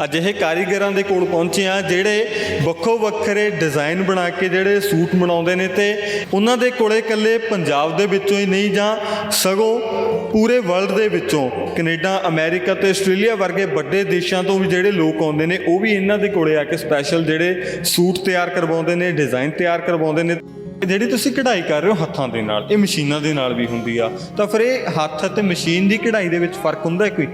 ਅਜਿਹੇ ਕਾਰੀਗਰਾਂ ਦੇ ਕੋਲ ਪਹੁੰਚੇ ਹਾਂ ਜਿਹੜੇ ਵੱਖੋ ਵੱਖਰੇ ਡਿਜ਼ਾਈਨ ਬਣਾ ਕੇ ਜਿਹੜੇ ਸੂਟ ਬਣਾਉਂਦੇ ਨੇ ਤੇ ਉਹਨਾਂ ਦੇ ਕੋਲੇ ਇਕੱਲੇ ਪੰਜਾਬ ਦੇ ਵਿੱਚੋਂ ਹੀ ਨਹੀਂ ਜਾਂ ਸਗੋਂ ਪੂਰੇ ਵਰਲਡ ਦੇ ਵਿੱਚੋਂ ਕੈਨੇਡਾ, ਅਮਰੀਕਾ ਤੇ ਆਸਟ੍ਰੇਲੀਆ ਵਰਗੇ ਵੱਡੇ ਦੇਸ਼ਾਂ ਤੋਂ ਵੀ ਜਿਹੜੇ ਲੋਕ ਆਉਂਦੇ ਨੇ ਉਹ ਵੀ ਇਹਨਾਂ ਦੇ ਕੋਲੇ ਆ ਕੇ ਸਪੈਸ਼ਲ ਜਿਹੜੇ ਸੂਟ ਤਿਆਰ ਕਰਵਾਉਂਦੇ ਨੇ, ਡਿਜ਼ਾਈਨ ਤਿਆਰ ਕਰਵਾਉਂਦੇ ਨੇ। ਜਿਹੜੀ ਤੁਸੀਂ ਕਢਾਈ ਕਰ ਰਹੇ ਹੋ ਹੱਥਾਂ ਦੇ ਨਾਲ, ਇਹ ਮਸ਼ੀਨਾਂ ਦੇ ਨਾਲ ਵੀ ਹੁੰਦੀ ਆ, ਤਾਂ ਫਿਰ ਇਹ ਹੱਥ ਅਤੇ ਮਸ਼ੀਨ ਦੀ ਕਢਾਈ ਦੇ ਵਿੱਚ ਫਰਕ ਹੁੰਦਾ ਹੈ ਕੋਈ?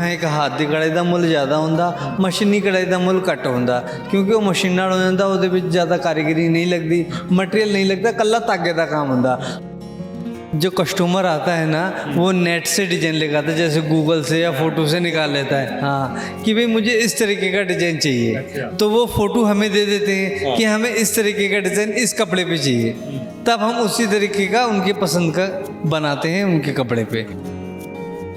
एक हाथ की कढ़ाई का मुल ज़्यादा होंदा, मशीनी कढ़ाई का मुल घट होंदा क्योंकि वो मशीन नाल हो जाता, उहदे विच ज़्यादा कारीगरी नहीं लगती, मटेरियल नहीं लगता, कल्ला धागे का काम होंदा। जो कस्टमर आता है ना वो नेट से डिज़ाइन लेकर आता है, जैसे गूगल से या फ़ोटो से निकाल लेता है हाँ कि भाई मुझे इस तरीके का डिज़ाइन चाहिए, तो वो फ़ोटो हमें दे देते हैं कि हमें इस तरीके का डिज़ाइन इस कपड़े पे चाहिए, तब हम उसी तरीके का उनकी पसंद का बनाते हैं उनके कपड़े पे।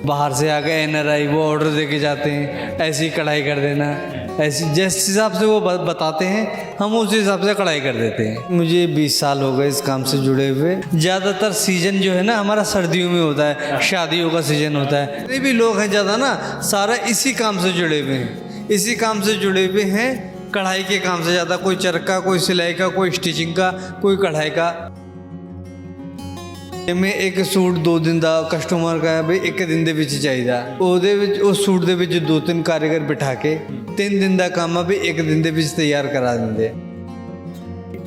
बाहर से आ गए NRI, वो ऑर्डर दे के जाते हैं, ऐसी कढ़ाई कर देना, ऐसी जिस हिसाब से वो बताते हैं हम उस हिसाब से कढ़ाई कर देते हैं। मुझे 20 साल हो गए इस काम से जुड़े हुए। ज़्यादातर सीज़न जो है ना हमारा सर्दियों में होता है, शादियों का सीज़न होता है। जितने भी लोग हैं ज़्यादा ना सारा इसी काम से जुड़े हुए हैं, इसी काम से जुड़े हुए हैं, कढ़ाई के काम से ज़्यादा। कोई चरखा, कोई सिलाई का, कोई स्टिचिंग का, कोई कढ़ाई का। मैं एक सूट 2 दिन का कस्टमर का भाई 1 दिन ਦੇ ਵਿੱਚ ਚਾਹੀਦਾ, ਉਹਦੇ ਵਿੱਚ ਉਸ ਸੂਟ ਦੇ ਵਿੱਚ 2-3 ਕਾਰੀਗਰ ਬਿਠਾ ਕੇ 3 ਦਿਨ ਦਾ ਕੰਮ ਆ ਵੀ 1 ਦਿਨ ਦੇ ਵਿੱਚ ਤਿਆਰ ਕਰਾ ਦਿੰਦੇ।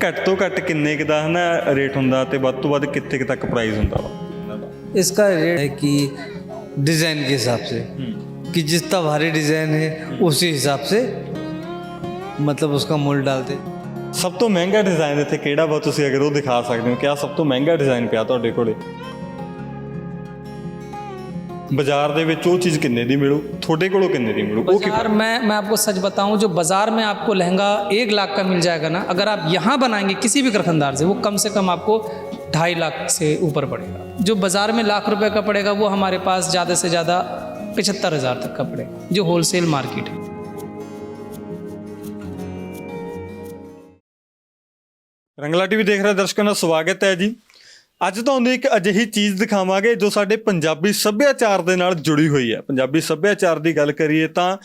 ਘੱਟ ਤੋਂ ਘੱਟ ਕਿੰਨੇ ਕੁ ਦਾ ਹੈ ਨਾ ਰੇਟ ਹੁੰਦਾ ਤੇ ਵੱਧ ਤੋਂ ਵੱਧ ਕਿੱਥੇ ਕੁ ਤੱਕ ਪ੍ਰਾਈਸ ਹੁੰਦਾ ਵਾ ਇਹਨਾਂ ਦਾ? इसका रेट है कि डिज़ाइन के हिसाब से कि जितना भारी डिज़ाइन है उसी हिसाब से मतलब उसका मोल डालते। ਸਭ ਤੋਂ ਮਹਿੰਗਾ ਡਿਜ਼ਾਈਨ ਇੱਥੇ ਕਿਹੜਾ ਵਾ, ਤੁਸੀਂ ਅਗਰ ਉਹ ਦਿਖਾ ਸਕਦੇ ਹੋ ਕਿ ਆਹ ਸਭ ਤੋਂ ਮਹਿੰਗਾ ਡਿਜ਼ਾਈਨ ਪਿਆ ਤੁਹਾਡੇ ਕੋਲੇ? ਬਾਜ਼ਾਰ ਦੇ ਵਿੱਚ ਉਹ ਚੀਜ਼ ਕਿੰਨੇ ਦੀ ਮਿਲੂ, ਤੁਹਾਡੇ ਕੋਲੋਂ किन्ने ਦੀ मिलू? बाजार में मैं आपको सच बताऊं, जो बाज़ार में आपको लहंगा 1 लाख का मिल जाएगा ना, अगर आप यहाँ बनाएंगे किसी भी कारखानदार से, वो कम से कम आपको 2.5 लाख से ऊपर पड़ेगा। जो बाज़ार में लाख रुपए का पड़ेगा वो हमारे पास ज़्यादा से ज़्यादा 75,000 तक का पड़ेगा, जो होलसेल मार्केट है। ਰੰਗਲਾ ਟੀਵੀ ਦੇਖ ਰਹੇ ਦਰਸ਼ਕਾਂ ਦਾ ਸਵਾਗਤ ਹੈ ਜੀ। ਅੱਜ ਤੁਹਾਨੂੰ ਇੱਕ ਅਜਿਹੀ ਚੀਜ਼ ਦਿਖਾਵਾਂਗੇ ਜੋ ਸਾਡੇ ਪੰਜਾਬੀ ਸੱਭਿਆਚਾਰ ਦੇ ਨਾਲ ਜੁੜੀ ਹੋਈ ਹੈ। ਪੰਜਾਬੀ ਸੱਭਿਆਚਾਰ ਦੀ ਗੱਲ ਕਰੀਏ ਤਾਂ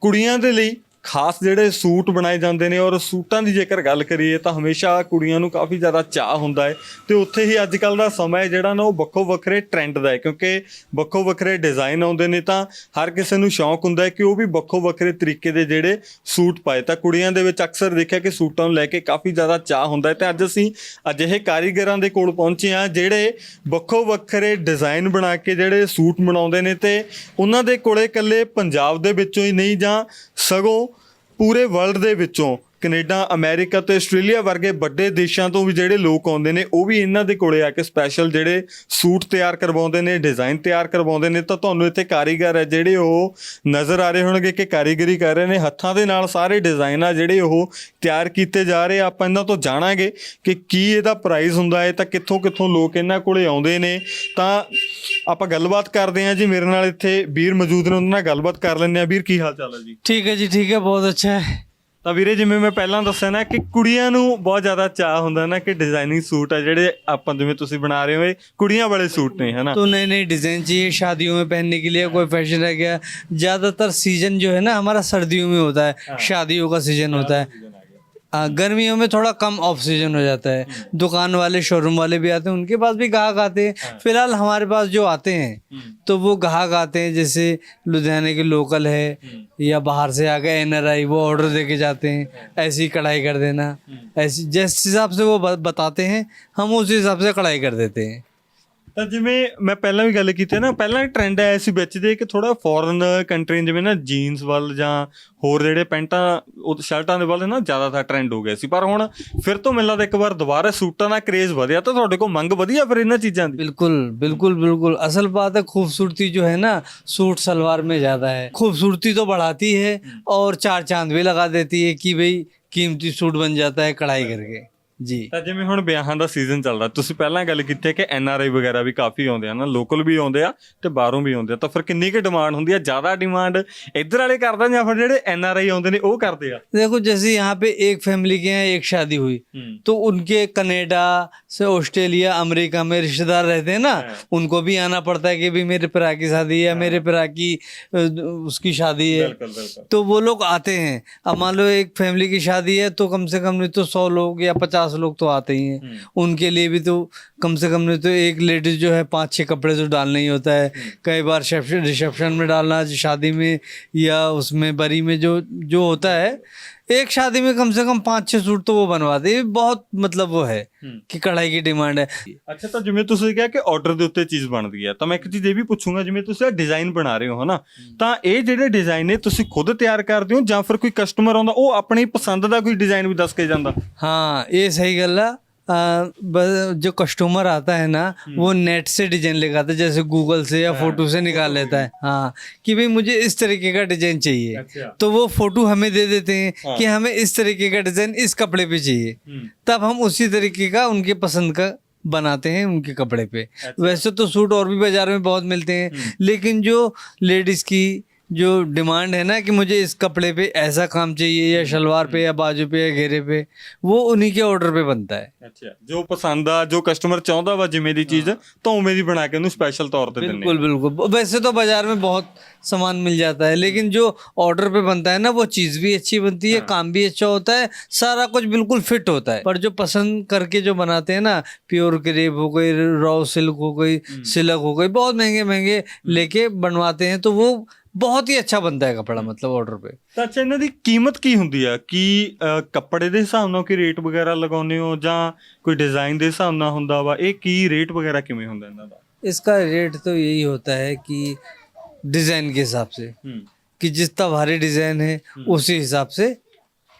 ਕੁੜੀਆਂ ਦੇ ਲਈ ਖਾਸ ਜਿਹੜੇ ਸੂਟ ਬਣਾਏ ਜਾਂਦੇ ਨੇ, ਔਰ ਸੂਟਾਂ ਦੀ ਜੇਕਰ ਗੱਲ ਕਰੀਏ ਤਾਂ ਹਮੇਸ਼ਾ ਕੁੜੀਆਂ ਨੂੰ ਕਾਫੀ ਜ਼ਿਆਦਾ ਚਾਅ ਹੁੰਦਾ ਹੈ ਤੇ ਉੱਥੇ ਹੀ ਅੱਜ ਕੱਲ੍ਹ ਦਾ ਸਮਾਂ ਹੈ ਜਿਹੜਾ ਨਾ ਉਹ ਵੱਖੋ ਵੱਖਰੇ ਟਰੈਂਡ ਦਾ ਹੈ, ਕਿਉਂਕਿ ਵੱਖੋ ਵੱਖਰੇ ਡਿਜ਼ਾਈਨ ਆਉਂਦੇ ਨੇ ਤਾਂ ਹਰ ਕਿਸੇ ਨੂੰ ਸ਼ੌਂਕ ਹੁੰਦਾ ਹੈ ਕਿ ਉਹ ਵੀ ਵੱਖੋ ਵੱਖਰੇ ਤਰੀਕੇ ਦੇ ਜਿਹੜੇ ਸੂਟ ਪਾਏ। ਤਾਂ ਕੁੜੀਆਂ ਦੇ ਵਿੱਚ ਅਕਸਰ ਦੇਖਿਆ ਕਿ ਸੂਟਾਂ ਨੂੰ ਲੈ ਕੇ ਕਾਫੀ ਜ਼ਿਆਦਾ ਚਾਅ ਹੁੰਦਾ ਹੈ ਤੇ ਅੱਜ ਅਸੀਂ ਅਜਿਹੇ ਕਾਰੀਗਰਾਂ ਦੇ ਕੋਲ ਪਹੁੰਚੇ ਹਾਂ ਜਿਹੜੇ ਵੱਖੋ ਵੱਖਰੇ ਡਿਜ਼ਾਈਨ ਬਣਾ ਕੇ ਜਿਹੜੇ ਸੂਟ ਬਣਾਉਂਦੇ ਨੇ ਤੇ ਉਹਨਾਂ ਦੇ ਕੋਲੇ ਇਕੱਲੇ ਪੰਜਾਬ ਦੇ ਵਿੱਚੋਂ ਹੀ ਨਹੀਂ ਜਾਂ ਸਗੋਂ ਪੂਰੇ ਵਰਲਡ ਦੇ ਵਿੱਚੋਂ ਕੈਨੇਡਾ, ਅਮਰੀਕਾ ਤੇ ਆਸਟ੍ਰੇਲੀਆ ਵਰਗੇ ਵੱਡੇ ਦੇਸ਼ਾਂ ਤੋਂ ਵੀ ਜਿਹੜੇ ਲੋਕ ਆਉਂਦੇ ਨੇ ਉਹ ਵੀ ਇਹਨਾਂ ਦੇ ਕੋਲੇ ਆ ਕੇ ਸਪੈਸ਼ਲ ਜਿਹੜੇ ਸੂਟ ਤਿਆਰ ਕਰਵਾਉਂਦੇ ਨੇ, ਡਿਜ਼ਾਈਨ ਤਿਆਰ ਕਰਵਾਉਂਦੇ ਨੇ। ਤਾਂ ਤੁਹਾਨੂੰ ਇੱਥੇ ਕਾਰੀਗਰ ਹੈ ਜਿਹੜੇ ਉਹ ਨਜ਼ਰ ਆ ਰਹੇ ਹੋਣਗੇ ਕਿ ਕਾਰੀਗਰੀ ਕਰ ਰਹੇ ਨੇ, ਹੱਥਾਂ ਦੇ ਨਾਲ ਸਾਰੇ ਡਿਜ਼ਾਈਨ ਆ ਜਿਹੜੇ ਉਹ ਤਿਆਰ ਕੀਤੇ ਜਾ ਰਹੇ। ਆਪਾਂ ਇਹਨਾਂ ਤੋਂ ਜਾਣਾਂਗੇ ਕਿ ਕੀ ਇਹਦਾ ਪ੍ਰਾਈਸ ਹੁੰਦਾ ਹੈ ਤਾਂ ਕਿੱਥੋਂ ਕਿੱਥੋਂ ਲੋਕ ਇਹਨਾਂ ਕੋਲੇ ਆਉਂਦੇ ਨੇ। ਤਾਂ ਆਪਾਂ ਗੱਲਬਾਤ ਕਰਦੇ ਹਾਂ ਜੀ। ਮੇਰੇ ਨਾਲ ਇੱਥੇ ਵੀਰ ਮੌਜੂਦ ਨੇ, ਉਹਨਾਂ ਨਾਲ ਗੱਲਬਾਤ ਕਰ ਲੈਂਦੇ ਹਾਂ। ਵੀਰ ਕੀ ਹਾਲ ਚਾਲ ਹੈ ਜੀ? ठीक है जी, ठीक है, बहुत अच्छा है। ਤਾਂ ਵੀਰੇ ਜਿਵੇਂ ਮੈਂ ਪਹਿਲਾਂ ਦੱਸਿਆ ਨਾ ਕਿ ਕੁੜੀਆਂ ਨੂੰ ਬਹੁਤ ਜ਼ਿਆਦਾ ਚਾਅ ਹੁੰਦਾ ਨਾ ਕਿ ਡਿਜ਼ਾਈਨਿੰਗ ਸੂਟ ਆ ਜਿਹੜੇ ਆਪਾਂ ਜਿਵੇਂ ਤੁਸੀਂ ਬਣਾ ਰਹੇ ਹੋ ਇਹ ਕੁੜੀਆਂ ਵਾਲੇ ਸੂਟ ਨੇ, ਹੈ ਨਾ? तो नए नए डिज़ाइन चाहिए शादियों में पहनने के लिए, कोई फैशन रह गया। ज़्यादातर सीज़न जो है ना हमारा सर्दियों में होता है, शादियों का सीज़न होता है। गर्मियों में थोड़ा कम ऑफ सीजन हो जाता है, दुकान वाले, शोरूम वाले भी आते हैं, उनके पास भी ग्राहक आते हैं। फिलहाल हमारे पास जो आते हैं तो वो ग्राहक आते हैं, जैसे लुधियाने के लोकल है या बाहर से आ गए NRI, वो ऑर्डर दे के जाते हैं, ऐसी कढ़ाई कर देना, ऐसी जिस हिसाब से वो बताते हैं हम उस हिसाब से कढ़ाई कर देते हैं। ਤਾਂ ਜਿਵੇਂ ਮੈਂ ਪਹਿਲਾਂ ਵੀ ਗੱਲ ਕੀਤੀ ਨਾ, ਪਹਿਲਾਂ ਟਰੈਂਡ ਆਇਆ ਸੀ ਵਿੱਚ ਦੇ ਕਿ ਥੋੜ੍ਹਾ ਫੋਰਨ ਕੰਟਰੀ ਜਿਵੇਂ ਨਾ ਜੀਨਸ ਵੱਲ ਜਾਂ ਹੋਰ ਜਿਹੜੇ ਪੈਂਟਾਂ ਉਹ ਸ਼ਰਟਾਂ ਦੇ ਵੱਲ ਨਾ ਜ਼ਿਆਦਾਤਰ ਟਰੈਂਡ ਹੋ ਗਿਆ ਸੀ, ਪਰ ਹੁਣ ਫਿਰ ਤੋਂ ਮੈਨੂੰ ਲੱਗਦਾ ਇੱਕ ਵਾਰ ਦੁਬਾਰਾ ਸੂਟਾਂ ਦਾ ਕਰੇਜ਼ ਵਧਿਆ। ਤਾਂ ਤੁਹਾਡੇ ਕੋਲ ਮੰਗ ਵਧੀਆ ਫਿਰ ਇਹਨਾਂ ਚੀਜ਼ਾਂ ਦੀ? बिल्कुल बिल्कुल बिल्कुल, असल बात है खूबसूरती जो है ना सूट सलवार में ज़्यादा है। खूबसूरती तो बढ़ाती है और 4 चांद भी लगा देती है कि भाई कीमती सूट बन जाता है कढ़ाई करके। जी। ਤਾਂ ਜਿਵੇਂ ਹੁਣ ਵਿਆਹਾਂ ਦਾ ਸੀਜ਼ਨ ਚੱਲਦਾ, ਤੁਸੀਂ ਪਹਿਲਾਂ ਗੱਲ ਕੀਤੀ ਹੈ ਕਿ NRI ਵਗੈਰਾ ਵੀ ਕਾਫੀ ਆਉਂਦੇ ਆ ਨਾ, ਲੋਕਲ ਵੀ ਆਉਂਦੇ ਆ ਤੇ ਬਾਹਰੋਂ ਵੀ ਆਉਂਦੇ ਆ, ਤਾਂ ਫਿਰ ਕਿੰਨੀ ਕੁ ਡਿਮਾਂਡ ਹੁੰਦੀ ਆ? ਜ਼ਿਆਦਾ ਡਿਮਾਂਡ ਇੱਧਰ ਵਾਲੇ ਕਰਦੇ ਜਾਂ ਫਿਰ ਜਿਹੜੇ NRI ਆਉਂਦੇ ਨੇ ਉਹ ਕਰਦੇ ਆ? देखो जैसे यहाँ पे एक फैमिली के यहाँ एक शादी हुई तो उनके कनाडा से ऑस्ट्रेलिया अमेरिका में रिश्तेदार रहते हैं ना, उनको भी आना पड़ता है कि भी मेरे पिता की शादी है, मेरे पिता की उसकी शादी है, ਬਿਲਕੁਲ ਬਿਲकुल। तो वो लोग आते हैं। अब मान लो एक फैमिली की शादी है तो कम से कम नहीं तो 100 लोग या 50 लोग तो आते ही हैं। उनके लिए भी तो कम से कम नहीं तो एक लेडीज जो है 5-6 कपड़े तो डालना ही होता है। कई बार रिसेप्शन में डालना, शादी में या उसमें बरी में जो होता है, एक शादी में कम से कम 5-6 सूट तो वो बनवाते हैं। बहुत मतलब वो है कि कढ़ाई की डिमांड है। ਅੱਛਾ, ਤਾਂ ਜਿਵੇਂ ਤੁਸੀਂ ਕਿਹਾ ਕਿ ਆਰਡਰ ਦੇ ਉੱਤੇ ਚੀਜ਼ ਬਣਦੀ ਹੈ, ਤਾਂ ਮੈਂ ਇੱਕ ਚੀਜ਼ ਇਹ ਵੀ ਪੁੱਛੂੰਗਾ, ਜਿਵੇਂ ਤੁਸੀਂ ਡਿਜ਼ਾਈਨ ਬਣਾ ਰਹੇ ਹੋ ਹਨਾ, ਤਾਂ ਇਹ ਜਿਹੜੇ ਡਿਜ਼ਾਈਨ ਨੇ ਤੁਸੀਂ ਖੁਦ ਤਿਆਰ ਕਰਦੇ ਹੋ ਜਾਂ ਫਿਰ ਕੋਈ ਕਸਟਮਰ ਆਉਂਦਾ ਉਹ ਆਪਣੀ ਪਸੰਦ ਦਾ ਕੋਈ ਡਿਜ਼ਾਈਨ ਵੀ ਦੱਸ ਕੇ ਜਾਂਦਾ? हाँ ये सही गल है। जो कस्टमर आता है ना वो नेट से डिजाइन लगाता है, जैसे गूगल से या फोटो से निकाल लेता है। हाँ कि भाई मुझे इस तरीके का डिजाइन चाहिए, अच्छा। तो वो फोटो हमें दे देते हैं कि हमें इस तरीके का डिजाइन इस कपड़े पे चाहिए, तब हम उसी तरीके का उनके पसंद का बनाते हैं उनके कपड़े पे। वैसे तो सूट और भी बाजार में बहुत मिलते हैं, लेकिन जो लेडीज की जो डिमांड है ना कि मुझे इस कपड़े पे ऐसा काम चाहिए या शलवार पे या बाजू पे या घेरे पे, वो उन्हीं के ऑर्डर पे बनता है। ਅੱਛਾ, ਜੋ ਪਸੰਦ ਆ, ਜੋ ਕਸਟਮਰ ਚਾਹੁੰਦਾ ਵਾ ਜਿਵੇਂ ਦੀ ਚੀਜ਼, ਤਾਂ ਉਵੇਂ ਦੀ ਬਣਾ ਕੇ ਉਹਨੂੰ ਸਪੈਸ਼ਲ ਤੌਰ ਤੇ ਦਿੰਦੇ बिल्कुल बिल्कुल। वैसे तो बाजार में बहुत सामान मिल जाता है, लेकिन जो ऑर्डर पे बनता है ना वो चीज़ भी अच्छी बनती है, काम भी अच्छा होता है, सारा कुछ बिल्कुल फिट होता है। पर जो पसंद करके जो बनाते हैं ना, प्योर क्रेप हो गई, रॉ सिल्क हो गई, सिल्क हो गई, बहुत महंगे महंगे लेके बनवाते हैं, तो वो बहुत ही अच्छा बनता है कपड़ा, मतलब ऑर्डर पे। ਤਾਂ ਅੱਛਾ, ਇਹਨਾਂ ਦੀ ਕੀਮਤ ਕੀ ਹੁੰਦੀ ਆ? ਕੀ ਕੱਪੜੇ ਦੇ ਹਿਸਾਬ ਨਾਲ ਕੋਈ ਰੇਟ ਵਗੈਰਾ ਲਗਾਉਂਦੇ ਹੋ ਜਾਂ ਕੋਈ ਡਿਜ਼ਾਈਨ ਦੇ ਹਿਸਾਬ ਨਾਲ ਹੁੰਦਾ ਵਾ? ਇਹ ਕੀ ਰੇਟ ਵਗੈਰਾ ਕਿਵੇਂ ਹੁੰਦਾ ਇਹਨਾਂ ਦਾ? इसका रेट तो यही होता है कि डिज़ाइन के हिसाब से, कि जितना भारी डिज़ाइन है उसी हिसाब से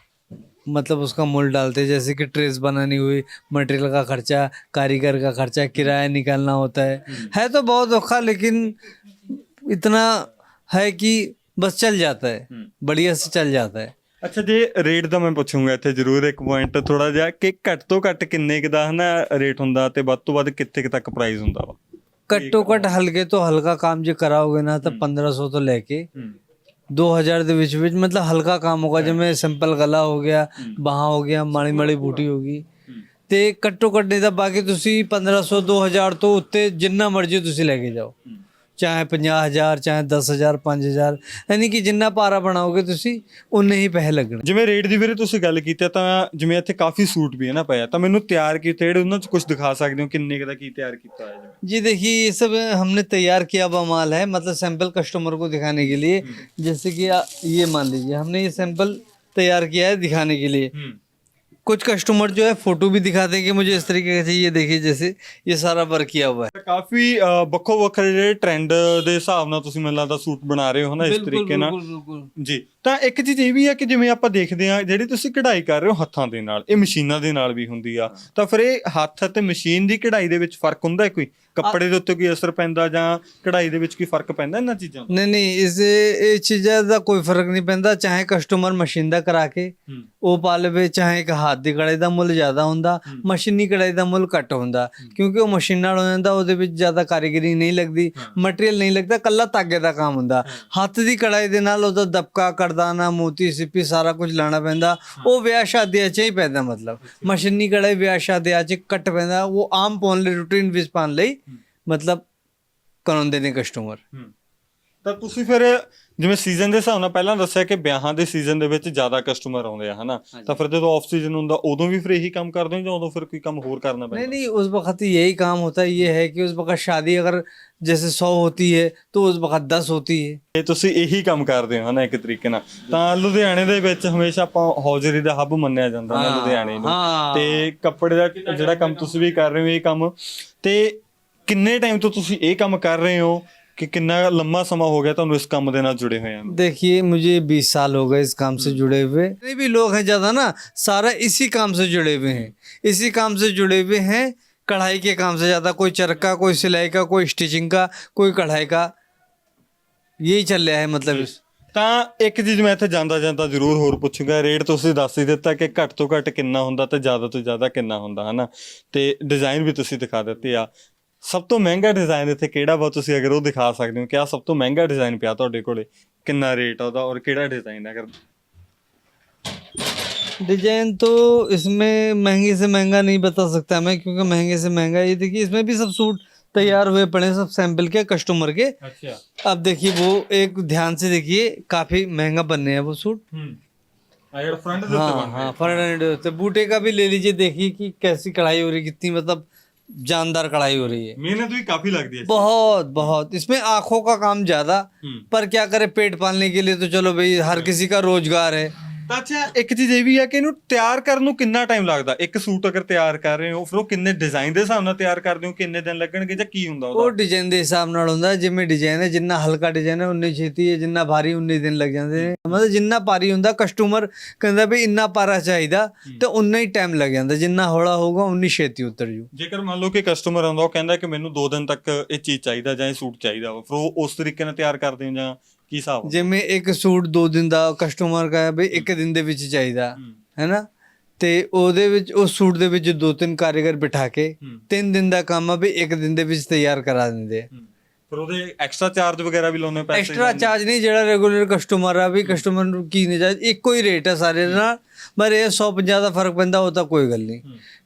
मतलब उसका मोल डालते हैं। जैसे कि ट्रेस बनानी हुई, मटेरियल का खर्चा, कारीगर का खर्चा, किराया निकालना होता है तो बहुत औखा, लेकिन इतना है कि बस चल जाता है, बढ़िया से चल जाता है। ਅੱਛਾ, ਜੇ ਰੇਟ ਦਾ ਮੈਂ ਪੁੱਛੂੰਗਾ ਇੱਥੇ ਜ਼ਰੂਰ ਇੱਕ ਪੁਆਇੰਟ ਥੋੜਾ ਜਿਹਾ, ਕਿ ਘੱਟ ਤੋਂ ਘੱਟ ਕਿੰਨੇ ਕੁ ਦਾ ਹਨਾ ਰੇਟ ਹੁੰਦਾ ਤੇ ਵੱਧ ਤੋਂ ਵੱਧ ਕਿੱਥੇ ਕੁ ਤੱਕ ਪ੍ਰਾਈਸ ਹੁੰਦਾ ਵਾ? ਘੱਟੋ ਘੱਟ ਹਲਕੇ ਤੋਂ ਹਲਕਾ ਕੰਮ ਜੇ ਕਰਾਓਗੇ ਨਾ ਤਾਂ 1500 ਤੋਂ ਲੈ ਕੇ 2000 ਦੇ ਵਿੱਚ ਵਿੱਚ, मतलब हल्का काम होगा, जिਵੇਂ ਸਿੰਪਲ ਗਲਾ ਹੋ ਗਿਆ, ਬਾਹਾਂ ਹੋ ਗਿਆ, ਮਾੜੀ ਮਾੜੀ ਬੂਟੀ ਹੋ ਗਈ, ਤੇ ਘੱਟੋ ਘੱਟ ਨਹੀਂ ਤਾਂ ਬਾਕੀ ਤੁਸੀਂ 1500 2000 ਤੋਂ ਉੱਤੇ ਜਿੰਨਾ ਮਰਜ਼ੀ ਤੁਸੀਂ ਲੈ ਕੇ ਜਾਓ, ਚਾਹੇ 50000 ਚਾਹੇ 10000 5000, ਯਾਨੀ ਕਿ ਜਿੰਨਾ ਭਾਰਾ ਬਣਾਓਗੇ ਤੁਸੀਂ ਉਨੇ ਹੀ ਪੈਸੇ ਲੱਗਣੇ। ਜਿਵੇਂ ਰੇਟ ਦੀ ਵੀਰੇ ਤੁਸੀਂ ਗੱਲ ਕੀਤੀ ਤਾਂ ਜਿਵੇਂ ਇੱਥੇ ਕਾਫੀ ਸੂਟ ਵੀ ਹੈ ਨਾ ਪਿਆ, ਤਾਂ ਮੈਨੂੰ ਤਿਆਰ ਕੀਤੇ ਜਿਹੜੇ ਉਹਨਾਂ 'ਚ ਕੁਝ ਦਿਖਾ ਸਕਦੇ ਹੋ ਕਿੰਨੇ ਕੁ ਦਾ ਕੀ ਤਿਆਰ ਕੀਤਾ ਹੈ? ਜਿਵੇਂ जी देखिए ये सब हमने तैयार किया हुआ माल है, मतलब सैंपल कस्टमर को दिखाने के लिए। जैसे कि ये मान लीजिए हमने ये सैंपल तैयार किया है दिखाने के लिए। कुछ कस्टमर जो है फोटो भी दिखाते हैं कि मुझे इस तरीके का चाहिए, देखिए जैसे ये सारा वर्क किया हुआ है। ਕਾਫੀ ਵੱਖੋ ਵੱਖਰੇ ਜਿਹੜੇ ਟ੍ਰੈਂਡ ਦੇ ਹਿਸਾਬ ਨਾਲ ਤੁਸੀਂ ਮੈਨੂੰ ਲੱਗਦਾ ਸੂਟ ਬਣਾ ਰਹੇ ਹੋ ਨਾ ਇਸ ਤਰੀਕੇ ਨਾਲ। बिल्कुल। ਜੀ, ਤਾਂ ਇੱਕ ਚੀਜ਼ ਇਹ ਵੀ ਹੈ ਕਿ ਜਿਵੇਂ ਆਪਾਂ ਦੇਖਦੇ ਹਾਂ ਜਿਹੜੀ ਤੁਸੀਂ ਕਢਾਈ ਕਰ ਰਹੇ ਹੋ ਹੱਥਾਂ ਦੇ ਨਾਲ, ਇਹ ਮਸ਼ੀਨਾਂ ਦੇ ਨਾਲ ਵੀ ਹੁੰਦੀ ਆ, ਤਾਂ ਫਿਰ ਇਹ ਹੱਥ ਅਤੇ ਮਸ਼ੀਨ ਦੀ ਕਢਾਈ ਦੇ ਵਿੱਚ ਫਰਕ ਹੁੰਦਾ ਹੈ? ਕੋਈ ਕੱਪੜੇ ਦੇ ਉੱਤੇ ਕੋਈ ਅਸਰ ਪੈਂਦਾ ਜਾਂ ਕਢਾਈ ਦੇ ਵਿੱਚ ਕੋਈ ਫਰਕ ਪੈਂਦਾ ਇਹਨਾਂ ਚੀਜ਼ਾਂ ਦਾ? नहीं इससे ये चीज़ों का कोई फर्क नहीं पैंदा, चाहे कस्टमर मशीन दा करा के ਉਹ ਪਾ ਲਵੇ, ਚਾਹੇ ਇੱਕ ਹੱਥ ਦੀ ਕਢਾਈ ਦਾ ਮੁੱਲ ਜ਼ਿਆਦਾ ਹੁੰਦਾ, ਮਸ਼ੀਨੀ ਕਢਾਈ ਦਾ ਮੁੱਲ ਘੱਟ ਹੁੰਦਾ, ਕਿਉਂਕਿ ਉਹ ਮਸ਼ੀਨ ਨਾਲ ਹੋ ਜਾਂਦਾ, ਉਹਦੇ ਵਿੱਚ ਜ਼ਿਆਦਾ ਕਾਰੀਗਰੀ ਨਹੀਂ ਲੱਗਦੀ, ਮਟੀਰੀਅਲ ਨਹੀਂ ਲੱਗਦਾ, ਕੱਲਾ ਧਾਗੇ ਦਾ ਕੰਮ ਹੁੰਦਾ। ਹੱਥ ਦੀ ਕਢਾਈ ਦੇ ਨਾਲ ਉਹਦਾ ਦਬਕਾ, ਕਰਦਾਨਾ, ਮੋਤੀ, ਸਿੱਪੀ ਸਾਰਾ ਕੁਝ ਲਾਣਾ ਪੈਂਦਾ, ਉਹ ਵਿਆਹ ਸ਼ਾਦੀਆਂ 'ਚ ਹੀ ਪੈਂਦਾ। ਮਤਲਬ ਮਸ਼ੀਨੀ ਕਢਾਈ ਵਿਆਹ ਸ਼ਾਦੀਆਂ 'ਚ ਘੱਟ ਪੈਂਦਾ, ਉਹ ਆਮ ਪਾਉਣ ਲਈ, ਰੂਟੀਨ ਵਿੱਚ ਪਾਉਣ ਲਈ ਮਤਲਬ ਕਰਾਉਂਦੇ ਨੇ ਕਸਟਮਰ। ਤਾਂ ਤੁਸੀਂ ਫਿਰ ਜਿਵੇਂ ਸੀਜ਼ਨ ਦੇ ਹਿਸਾਬ ਨਾਲ ਪਹਿਲਾਂ ਦੱਸਿਆ ਕਿ ਵਿਆਹਾਂ ਦੇ ਸੀਜ਼ਨ ਦੇ ਵਿੱਚ ਜ਼ਿਆਦਾ ਕਸਟਮਰ ਆਉਂਦੇ ਆ ਹਨਾ, ਤਾਂ ਫਿਰ ਜਦੋਂ ਆਫ ਸੀਜ਼ਨ ਹੁੰਦਾ ਉਦੋਂ ਵੀ ਫਿਰ ਇਹੀ ਕੰਮ ਕਰਦੇ ਹੋ ਜਾਂ ਉਦੋਂ ਫਿਰ ਕੋਈ ਕੰਮ ਹੋਰ ਕਰਨਾ ਪੈਂਦਾ? नहीं उस वक्त यही काम होता है। ये है कि उस वक्त शादी अगर जैसे 100 होती है तो उस वक्त 10 होती है। ਇਹ ਤੁਸੀਂ ਇਹੀ ਕੰਮ ਕਰਦੇ ਹੋ ਹਨਾ ਇੱਕ ਤਰੀਕੇ ਨਾਲ। ਤਾਂ ਲੁਧਿਆਣੇ ਦੇ ਵਿੱਚ ਹਮੇਸ਼ਾ ਆਪਾਂ ਹੌਜ਼ਰੀ ਦਾ ਹੱਬ ਮੰਨਿਆ ਜਾਂਦਾ ਨਾ ਲੁਧਿਆਣੇ ਨੂੰ, ਤੇ ਕੱਪੜੇ ਦਾ ਜਿਹੜਾ ਕੰਮ ਤੁਸੀਂ ਵੀ ਕਰ ਰਹੇ ਹੋ ਇਹ ਕੰਮ, ਤੇ ਕਿੰਨੇ ਟਾਈਮ ਤੋਂ ਤੁਸੀਂ ਇਹ ਕੰਮ ਕਰ ਰਹੇ ਹੋ कि कितना लंबा समय हो गया ਤੁਹਾਨੂੰ ਇਸ ਕੰਮ ਦੇ ਨਾਲ जुड़े हुए हैं? देखिए मुझे 20 साल हो गए इस काम से जुड़े हुए। जितने भी लोग हैं ज़्यादा ना सारा इसी काम से जुड़े हुए हैं, इसी काम से जुड़े हुए हैं, कढ़ाई के काम से ज़्यादा। कोई चरखा, कोई सिलाई का, कोई स्टिचिंग का, कोई कढ़ाई का, यही चल रहा है मतलब। ਤਾਂ ਇੱਕ ਚੀਜ਼ ਮੈਂ ਇੱਥੇ ਜਾਂਦਾ ਜਾਂਦਾ ਜ਼ਰੂਰ ਹੋਰ ਪੁੱਛੂੰਗਾ, ਰੇਟ ਤੁਸੀਂ ਦੱਸ ਹੀ ਦਿੱਤਾ ਕਿ ਘੱਟ ਤੋਂ ਘੱਟ ਕਿੰਨਾ ਹੁੰਦਾ ਤੇ ਜ਼ਿਆਦਾ ਤੋਂ ਜ਼ਿਆਦਾ ਕਿੰਨਾ ਹੁੰਦਾ ਹਨਾ, ਤੇ ਡਿਜ਼ਾਈਨ ਵੀ ਤੁਸੀਂ ਦਿਖਾ ਦਿੱਤੇ ਆ। ਸਭ ਤੋਂ ਮਹਿੰਗਾ ਡਿਜ਼ਾਈਨ ਇੱਥੇ ਕਿਹੜਾ ਵਾ, ਤੁਸੀਂ ਅਗਰ ਉਹ ਦਿਖਾ ਸਕਦੇ ਹੋ ਕਿ ਆਹ ਸਭ ਤੋਂ ਮਹਿੰਗਾ ਡਿਜ਼ਾਈਨ ਪਿਆ ਤੁਹਾਡੇ ਕੋਲੇ, ਕਿੰਨਾ ਰੇਟ ਆ ਉਹਦਾ ਔਰ ਕਿਹੜਾ ਡਿਜ਼ਾਈਨ ਹੈ? ਅਗਰ डिजाइन तो इसमें महंगे से महंगा नहीं बता सकता मैं, क्योंकि महंगे से महंगा ये देखिए, इसमें भी सब सूट तैयार हुए पड़े हैं, सब सैंपल के कस्टमर के। अच्छा। अब देखिए वो एक ध्यान से देखिए, काफी महंगा बनने हैं वो सूट। फ्रंट हाँ, फ्रंट बूटे का भी ले लीजिए, देखिए कि कैसी कढ़ाई हो रही है, कितनी मतलब जानदार कढ़ाई हो रही है। मेहनत भी काफी लगती है, बहुत बहुत। इसमें आंखों का काम ज्यादा, पर क्या करे, पेट पालने के लिए तो चलो भाई हर किसी का रोजगार है। ਤਾਂ ਅੱਛਾ ਇੱਕ ਚੀਜ਼ ਇਹ ਵੀ ਹੈ ਕਿ ਇਹਨੂੰ ਤਿਆਰ ਕਰਨ ਨੂੰ ਕਿੰਨਾ ਟਾਈਮ ਲੱਗਦਾ? ਇੱਕ ਸੂਟ ਅਗਰ ਤਿਆਰ ਕਰ ਰਹੇ ਹੋ ਫਿਰ ਉਹ ਕਿੰਨੇ ਡਿਜ਼ਾਈਨ ਦੇ ਹਿਸਾਬ ਨਾਲ ਤਿਆਰ ਕਰਦੇ ਹੋ, ਕਿੰਨੇ ਦਿਨ ਲੱਗਣਗੇ ਜਾਂ ਕੀ ਹੁੰਦਾ ਉਹ ਉਹਦਾ? ਡਿਜ਼ਾਈਨ ਦੇ ਹਿਸਾਬ ਨਾਲ ਹੁੰਦਾ, ਜਿਵੇਂ ਡਿਜ਼ਾਈਨ ਹੈ, ਜਿੰਨਾ ਹਲਕਾ ਡਿਜ਼ਾਈਨ ਹੈ ਉਨੀ ਛੇਤੀ ਹੈ, ਜਿੰਨਾ ਭਾਰੀ ਉਨੇ ਦਿਨ ਲੱਗ ਜਾਂਦੇ ਨੇ। ਮਤਲਬ ਜਿੰਨਾ ਭਾਰੀ ਹੁੰਦਾ ਕਸਟਮਰ ਕਹਿੰਦਾ ਵੀ ਇੰਨਾ ਭਾਰਾ ਚਾਹੀਦਾ ਤੇ ਉਨਾ ਹੀ ਟਾਈਮ ਲੱਗ ਜਾਂਦਾ, ਜਿੰਨਾ ਹੌਲਾ ਹੋਊਗਾ ਉਨੀ ਛੇਤੀ ਉਤਰ ਜੂ। ਜੇਕਰ ਮੰਨ ਲਓ ਕਿ ਕਸਟਮਰ ਆਉਂਦਾ ਉਹ ਕਹਿੰਦਾ ਕਿ ਮੈਨੂੰ 2 ਦਿਨ ਤੱਕ ਇਹ ਚੀਜ਼ ਚਾਹੀਦਾ ਜਾਂ ਇਹ ਸੂਟ ਚਾਹੀਦਾ ਵਾ, ਫਿਰ ਉਹ ਉਸ ਤਰੀਕੇ ਨਾਲ ਤਿਆਰ ਕਰਦੇ ਹੋ ਜਾਂ ਕੀ ਹਿਸਾਬ? ਜਿਵੇਂ ਇੱਕ ਸੂਟ 2 ਦਿਨ ਦਾ ਕਸਟਮਰ ਕਹੇ ਵੀ 1 ਦਿਨ ਦੇ ਵਿੱਚ ਚਾਹੀਦਾ ਹੈ ਨਾ, ਤੇ ਉਹਦੇ ਵਿੱਚ ਉਸ ਸੂਟ ਦੇ ਵਿੱਚ 2-3 ਕਾਰੀਗਰ ਬਿਠਾ ਕੇ 3 ਦਿਨ ਦਾ ਕੰਮ ਆ ਵੀ 1 ਦਿਨ ਦੇ ਵਿੱਚ ਤਿਆਰ ਕਰਾ ਦਿੰਦੇ ਆ। ਫਿਰ ਉਹਦੇ ਐਕਸਟਰਾ ਚਾਰਜ ਵਗੈਰਾ ਵੀ ਲਾਉਣੇ ਪੈਸੇ? ਐਕਸਟਰਾ ਚਾਰਜ ਨਹੀਂ, ਜਿਹੜਾ ਰੈਗੂਲਰ ਕਸਟਮਰ ਆ ਵੀ ਕਸਟਮਰ ਨੂੰ ਕੀ ਨਹੀਂ ਚਾਹੀਦਾ, ਇੱਕੋ ਹੀ ਰੇਟ ਆ ਸਾਰੇ ਨਾਲ, ਪਰ ਇਹ 150 ਦਾ ਫਰਕ ਪੈਂਦਾ, ਉਹ ਤਾਂ ਕੋਈ ਗੱਲ ਨਹੀਂ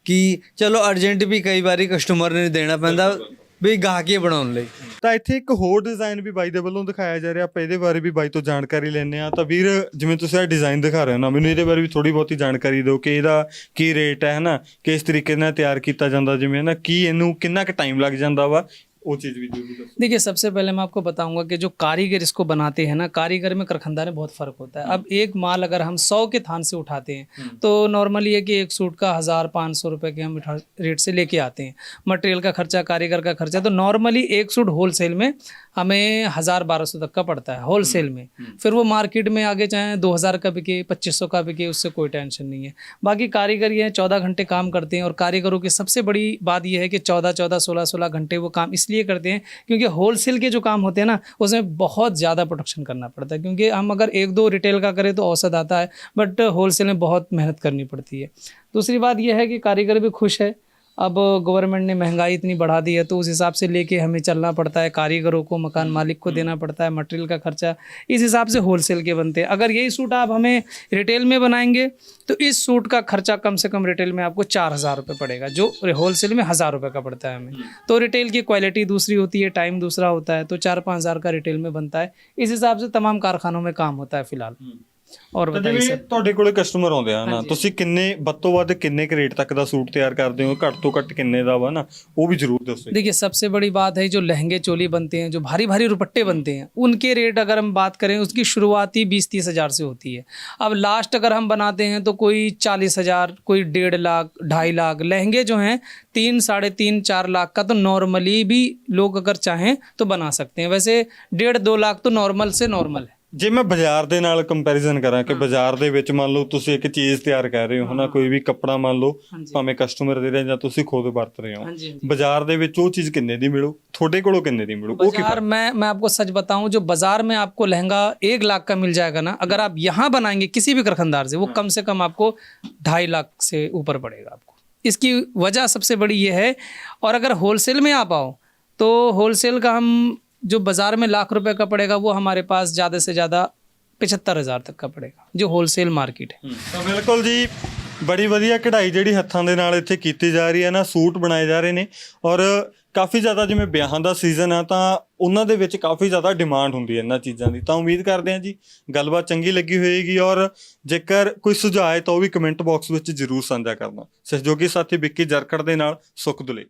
ਕਿ ਚਲੋ ਅਰਜੈਂਟ ਵੀ ਕਈ ਵਾਰੀ ਕਸਟਮਰ ਨੇ ਦੇਣਾ ਪੈਂਦਾ ਵੀ ਗਾਹਕੀ ਬਣਾਉਣ ਲਈ। ਤਾਂ ਇੱਥੇ ਇੱਕ ਹੋਰ ਡਿਜ਼ਾਈਨ ਵੀ ਬਾਈ ਦੇ ਵੱਲੋਂ ਦਿਖਾਇਆ ਜਾ ਰਿਹਾ, ਆਪਾਂ ਇਹਦੇ ਬਾਰੇ ਵੀ ਬਾਈ ਤੋਂ ਜਾਣਕਾਰੀ ਲੈਂਦੇ ਆ। ਤਾਂ ਵੀਰ ਜਿਵੇਂ ਤੁਸੀਂ ਇਹ ਡਿਜ਼ਾਈਨ ਦਿਖਾ ਰਹੇ ਹੋ ਨਾ, ਮੈਨੂੰ ਇਹਦੇ ਬਾਰੇ ਵੀ ਥੋੜੀ ਬਹੁਤੀ ਜਾਣਕਾਰੀ ਦਿਓ ਕਿ ਇਹਦਾ ਕੀ ਰੇਟ ਹੈ ਨਾ, ਕਿਸ ਤਰੀਕੇ ਨਾਲ ਤਿਆਰ ਕੀਤਾ ਜਾਂਦਾ, ਜਿਵੇਂ ਨਾ ਕੀ ਇਹਨੂੰ ਕਿੰਨਾ ਕੁ ਟਾਈਮ ਲੱਗ ਜਾਂਦਾ ਵਾ, वो चीज़ भी जरूरी है। देखिए सबसे पहले मैं आपको बताऊंगा कि जो कारीगर इसको बनाते हैं ना, कारीगर में कारखानदार में बहुत फ़र्क होता है। अब एक माल अगर हम 100 के थान से उठाते हैं तो नॉर्मली है कि एक सूट का 1500 रुपये के हम रेट से लेके आते हैं, मटेरियल का खर्चा, कारीगर का खर्चा, तो नॉर्मली एक सूट होलसेल में हमें 1000-1200 तक का पड़ता है होलसेल में। फिर वो मार्केट में आगे चाहे 2000 का बिके, 2500 का बिके, उससे कोई टेंशन नहीं है। बाकी कारीगर ये 14 घंटे काम करते हैं, और कारीगरों की सबसे बड़ी बात यह है कि 14-14, 16-16 घंटे वो काम इसलिए करते हैं क्योंकि होलसेल के जो काम होते हैं ना उसमें बहुत ज़्यादा प्रोडक्शन करना पड़ता है, क्योंकि हम अगर 1-2 रिटेल का करें तो औसत आता है, बट होलसेल में बहुत मेहनत करनी पड़ती है। दूसरी बात यह है कि कारीगर भी खुश है। अब गवर्नमेंट ने महंगाई इतनी बढ़ा दी है तो उस हिसाब से लेके हमें चलना पड़ता है, कारीगरों को, मकान मालिक को देना पड़ता है, मटेरियल का खर्चा, इस हिसाब से होलसेल के बनते हैं। अगर यही सूट आप हमें रिटेल में बनाएंगे तो इस सूट का खर्चा कम से कम रिटेल में आपको 4000 रुपये पड़ेगा, जो होलसेल में 1000 रुपये का पड़ता है हमें। तो रिटेल की क्वालिटी दूसरी होती है, टाइम दूसरा होता है, तो 4-5 हज़ार का रिटेल में बनता है। इस हिसाब से तमाम कारखानों में काम होता है फिलहाल। और बताइए सर, ਤੁਹਾਡੇ ਕੋਲੇ ਕਸਟਮਰ ਆਉਂਦੇ ਆ ਨਾ, ਤੁਸੀਂ ਕਿੰਨੇ ਵੱਧ ਤੋਂ ਵੱਧ ਕਿੰਨੇ ਕੁ ਰੇਟ ਤੱਕ ਦਾ ਸੂਟ ਤਿਆਰ ਕਰਦੇ ਹੋ, ਘੱਟ ਤੋਂ ਘੱਟ ਕਿੰਨੇ ਦਾ ਵਾ ਨਾ, ਉਹ ਵੀ ਜ਼ਰੂਰ ਦੱਸੋ। देखिए सबसे बड़ी बात है जो लहंगे चोली बनते हैं, जो भारी भारी दुपट्टे बनते हैं, उनके रेट अगर हम बात करें उसकी शुरुआती 20-30 हज़ार से होती है। अब लास्ट अगर हम बनाते हैं तो कोई 40 हज़ार, कोई 1.5 लाख, 2.5 लाख। लहंगे जो हैं 3, 3.5, 4 लाख का तो नॉर्मली भी लोग अगर चाहें तो बना सकते हैं, वैसे 1.5-2 लाख तो नॉर्मल से नॉर्मल है। ਜੇ ਮੈਂ ਬਾਜ਼ਾਰ ਦੇ ਨਾਲ ਕੰਪੈਰੀਜ਼ਨ ਕਰਾਂ ਕਿ ਬਾਜ਼ਾਰ ਦੇ ਵਿੱਚ ਮੰਨ ਲਓ ਤੁਸੀਂ ਇੱਕ ਚੀਜ਼ ਤਿਆਰ ਕਰ ਰਹੇ ਹੋ ਹਨਾ, ਕੋਈ ਵੀ ਕੱਪੜਾ ਮੰਨ ਲਓ ਭਾਵੇਂ ਕਸਟਮਰ ਦੇ ਰਹੇ ਜਾਂ ਤੁਸੀਂ ਖੁਦ ਵਰਤ ਰਹੇ ਹੋ, ਬਾਜ਼ਾਰ ਦੇ ਵਿੱਚ ਉਹ ਚੀਜ਼ ਕਿੰਨੇ ਦੀ ਮਿਲੂ, ਤੁਹਾਡੇ ਕੋਲੋਂ ਕਿੰਨੇ ਦੀ ਮਿਲੂ? ਉਹ बाजार मैं आपको सच बताऊं, जो बाजार में आपको लहंगा 1 लाख का मिल जाएगा ना, अगर आप यहाँ बनाएंगे किसी भी कारखानदार से, वो कम से कम आपको 2.5 लाख से ऊपर पड़ेगा आपको। इसकी वजह सबसे बड़ी ये है। और अगर होलसेल में आप आओ तो होलसेल का हम जो बाज़ार में 1 लाख रुपए का पड़ेगा वो हमारे पास ज़्यादा से ज़्यादा 75,000 तक का पड़ेगा, जो होलसेल मार्केट है। ਤਾਂ ਬਿਲਕੁਲ ਜੀ, ਬੜੀ ਵਧੀਆ ਕਢਾਈ ਜਿਹੜੀ ਹੱਥਾਂ ਦੇ ਨਾਲ ਇੱਥੇ ਕੀਤੀ ਜਾ ਰਹੀ ਹੈ ਨਾ, ਸੂਟ ਬਣਾਏ ਜਾ ਰਹੇ ਨੇ, ਔਰ ਕਾਫੀ ਜ਼ਿਆਦਾ ਜਿਵੇਂ ਵਿਆਹਾਂ ਦਾ ਸੀਜ਼ਨ ਆ ਤਾਂ ਉਹਨਾਂ ਦੇ ਵਿੱਚ ਕਾਫੀ ਜ਼ਿਆਦਾ ਡਿਮਾਂਡ ਹੁੰਦੀ ਹੈ ਇਹਨਾਂ ਚੀਜ਼ਾਂ ਦੀ। ਤਾਂ ਉਮੀਦ ਕਰਦੇ ਹਾਂ ਜੀ ਗੱਲਬਾਤ ਚੰਗੀ ਲੱਗੀ ਹੋਏਗੀ, ਔਰ ਜੇਕਰ ਕੋਈ ਸੁਝਾਅ ਹੈ ਤਾਂ ਉਹ ਵੀ ਕਮੈਂਟ ਬਾਕਸ ਵਿੱਚ ਜ਼ਰੂਰ ਸਾਂਝਾ ਕਰਨਾ। ਸਹਿਯੋਗੀ ਸਾਥੀ ਵਿੱਕੀ ਜਰਖੜ ਦੇ ਨਾਲ ਸੁਖ ਦੁਲੇ।